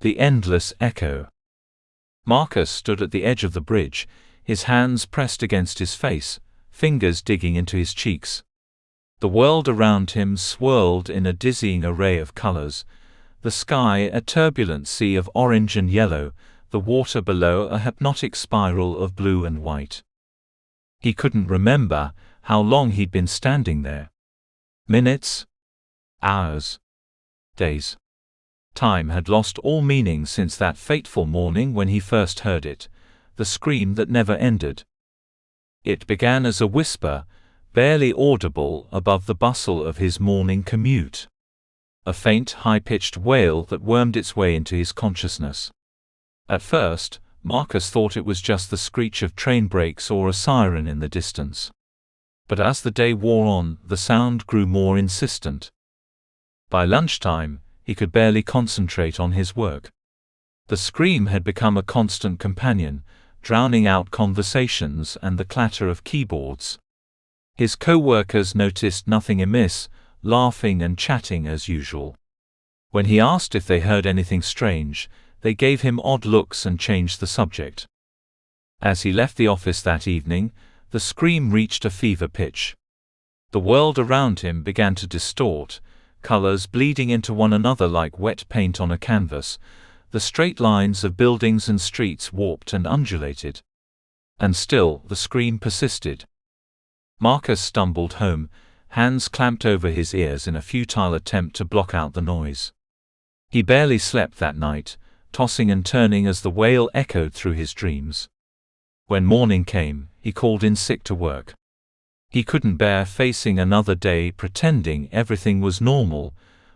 The endless echo. Marcus stood at the edge of the bridge, his hands pressed against his face, fingers digging into his cheeks. The world around him swirled in a dizzying array of colors, the sky a turbulent sea of orange and yellow, the water below a hypnotic spiral of blue and white. He couldn't remember how long he'd been standing there. Minutes? Hours? Days? Time had lost all meaning since that fateful morning when he first heard it, the scream that never ended. It began as a whisper, barely audible above the bustle of his morning commute. A faint, high-pitched wail that wormed its way into his consciousness. At first, Marcus thought it was just the screech of train brakes or a siren in the distance. But as the day wore on, the sound grew more insistent. By lunchtime, he could barely concentrate on his work. The scream had become a constant companion, drowning out conversations and the clatter of keyboards. His co-workers noticed nothing amiss, laughing and chatting as usual. When he asked if they heard anything strange, they gave him odd looks and changed the subject. As he left the office that evening, the scream reached a fever pitch. The world around him began to distort, colors bleeding into one another like wet paint on a canvas. The straight lines of buildings and streets warped and undulated. And still, the scream persisted. Marcus stumbled home, hands clamped over his ears in a futile attempt to block out the noise. He barely slept that night, tossing and turning as the wail echoed through his dreams. When morning came, he called in sick to work. He couldn't bear facing another day pretending everything was normal,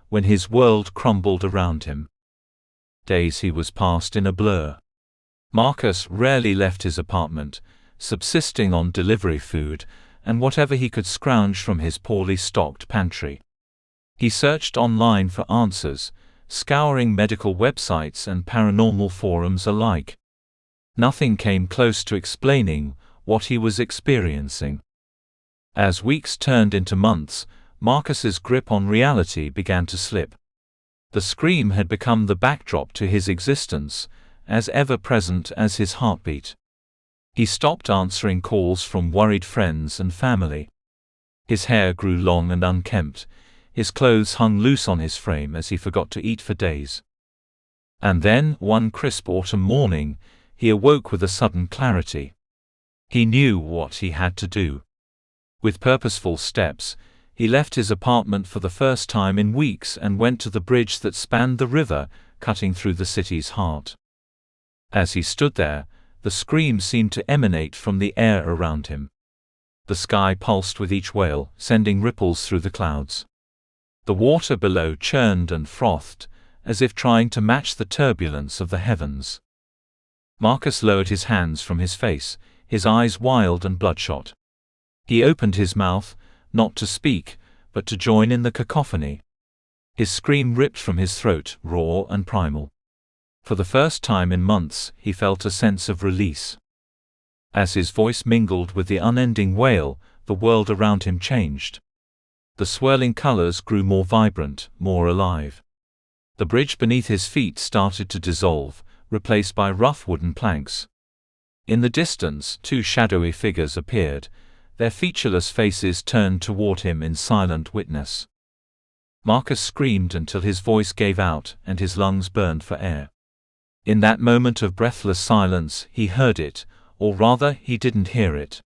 when his world crumbled around him. Days he was passed in a blur. Marcus rarely left his apartment, subsisting on delivery food and whatever he could scrounge from his poorly stocked pantry. He searched online for answers, scouring medical websites and paranormal forums alike. Nothing came close to explaining what he was experiencing. As weeks turned into months, Marcus's grip on reality began to slip. The scream had become the backdrop to his existence, as ever-present as his heartbeat. He stopped answering calls from worried friends and family. His hair grew long and unkempt, his clothes hung loose on his frame as he forgot to eat for days. And then, one crisp autumn morning, he awoke with a sudden clarity. He knew what he had to do. With purposeful steps, he left his apartment for the first time in weeks and went to the bridge that spanned the river, cutting through the city's heart. As he stood there, the scream seemed to emanate from the air around him. The sky pulsed with each wail, sending ripples through the clouds. The water below churned and frothed, as if trying to match the turbulence of the heavens. Marcus lowered his hands from his face, his eyes wild and bloodshot. He opened his mouth, not to speak, but to join in the cacophony. His scream ripped from his throat, raw and primal. For the first time in months, he felt a sense of release. As his voice mingled with the unending wail, the world around him changed. The swirling colors grew more vibrant, more alive. The bridge beneath his feet started to dissolve, replaced by rough wooden planks. In the distance, two shadowy figures appeared, their featureless faces turned toward him in silent witness. Marcus screamed until his voice gave out and his lungs burned for air. In that moment of breathless silence, he heard it, or rather, he didn't hear it.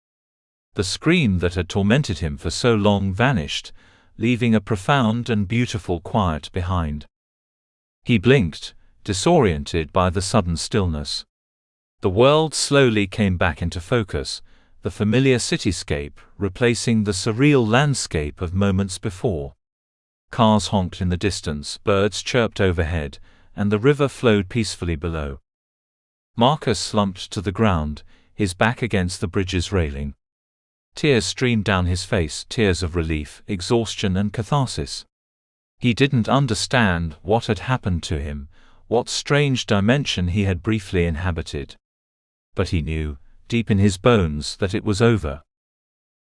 The scream that had tormented him for so long vanished, leaving a profound and beautiful quiet behind. He blinked, disoriented by the sudden stillness. The world slowly came back into focus, the familiar cityscape replacing the surreal landscape of moments before. Cars honked in the distance, birds chirped overhead, and the river flowed peacefully below. Marcus slumped to the ground, his back against the bridge's railing. Tears streamed down his face, tears of relief, exhaustion and catharsis. He didn't understand what had happened to him, what strange dimension he had briefly inhabited. But he knew, deep in his bones, that it was over.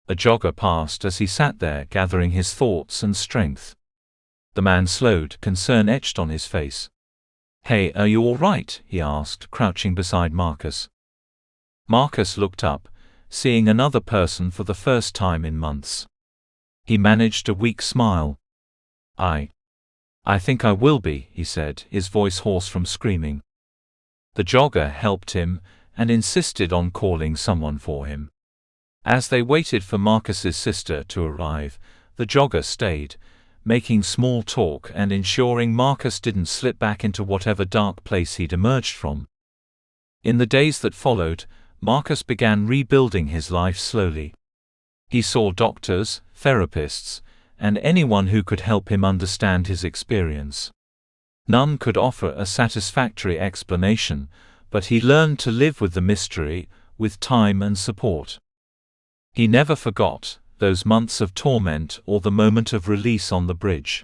A jogger passed as he sat there gathering his thoughts and strength. The man slowed, concern etched on his face. "Hey, are you all right?" he asked, crouching beside Marcus. Marcus looked up, seeing another person for the first time in months. He managed a weak smile. I think I will be," he said, his voice hoarse from screaming. The jogger helped him, and insisted on calling someone for him. As they waited for Marcus's sister to arrive, the jogger stayed, making small talk and ensuring Marcus didn't slip back into whatever dark place he'd emerged from. In the days that followed, Marcus began rebuilding his life slowly. He saw doctors, therapists, and anyone who could help him understand his experience. None could offer a satisfactory explanation, but he learned to live with the mystery, with time and support. He never forgot those months of torment or the moment of release on the bridge.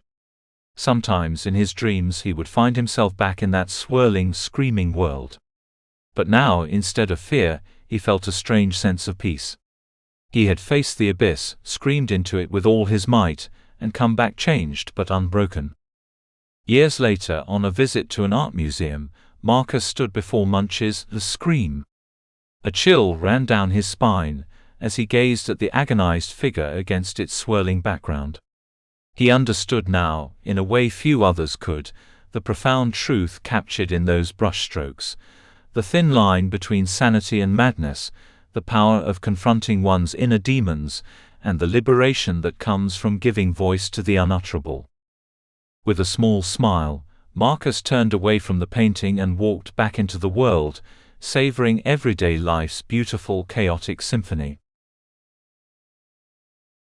Sometimes in his dreams he would find himself back in that swirling, screaming world. But now, instead of fear, he felt a strange sense of peace. He had faced the abyss, screamed into it with all his might, and come back changed but unbroken. Years later, on a visit to an art museum, Marcus stood before Munch's The Scream. A chill ran down his spine as he gazed at the agonized figure against its swirling background. He understood now, in a way few others could, the profound truth captured in those brushstrokes, the thin line between sanity and madness, the power of confronting one's inner demons, and the liberation that comes from giving voice to the unutterable. With a small smile, Marcus turned away from the painting and walked back into the world, savoring everyday life's beautiful, chaotic symphony.